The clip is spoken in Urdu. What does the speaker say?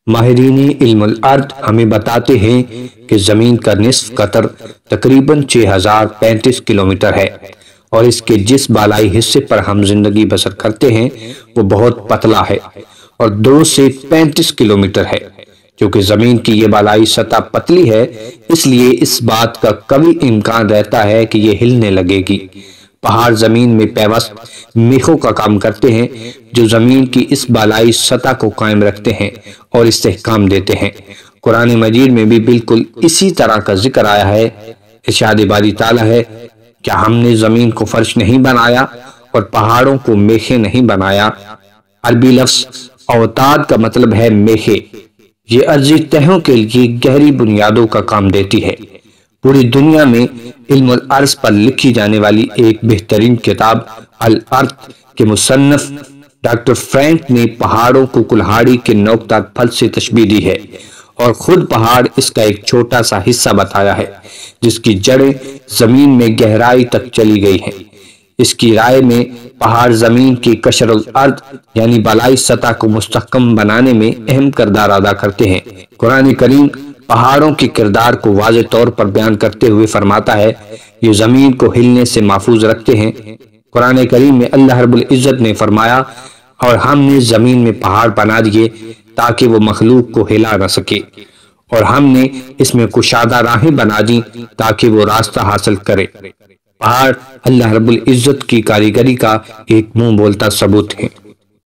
ماہرین علم الارض ہمیں بتاتے ہیں کہ زمین کا نصف قطر تقریباً 6035 کلومیٹر ہے، اور اس کے جس بالائی حصے پر ہم زندگی بسر کرتے ہیں وہ بہت پتلا ہے اور 2 سے 35 کلومیٹر ہے۔ کیونکہ زمین کی یہ بالائی سطح پتلی ہے، اس لیے اس بات کا قوی امکان رہتا ہے کہ یہ ہلنے لگے گی۔ پہاڑ زمین میں پیوست میخوں کا کام کرتے ہیں جو زمین کی اس بالائی سطح کو قائم رکھتے ہیں اور استحکام دیتے ہیں۔ قرآن مجید میں بھی بالکل اسی طرح کا ذکر آیا ہے۔ ارشاد باری تعالیٰ ہے، کیا ہم نے زمین کو فرش نہیں بنایا اور پہاڑوں کو میخیں نہیں بنایا؟ عربی لفظ اوتاد کا مطلب ہے میخیں۔ یہ ارضی تہوں کے لیے گہری بنیادوں کا کام دیتی ہے۔ پوری دنیا میں علم الارض پر لکھی جانے والی ایک بہترین کتاب الارض کے مصنف ڈاکٹر فرینک نے پہاڑوں کو کلہاڑی کے نوکدار پھل سے تشبیہ دی ہے، اور خود پہاڑ اس کا ایک چھوٹا سا حصہ بتایا ہے جس کی جڑیں زمین میں گہرائی تک چلی گئی ہیں۔ اس کی رائے میں پہاڑ زمین کی قشر الارض یعنی بالائی سطح کو مستحکم بنانے میں اہم کردار ادا کرتے ہیں۔ قرآن کریم پہاڑوں کے کردار کو واضح طور پر بیان کرتے ہوئے فرماتا ہے، یہ زمین کو ہلنے سے محفوظ رکھتے ہیں۔ قرآن کریم میں اللہ رب العزت نے فرمایا، اور ہم نے زمین میں پہاڑ بنا دیے تاکہ وہ مخلوق کو ہلا نہ سکے، اور ہم نے اس میں کشادہ راہیں بنا دی تاکہ وہ راستہ حاصل کرے۔ پہاڑ اللہ رب العزت کی کاریگری کا ایک منہ بولتا ثبوت ہے۔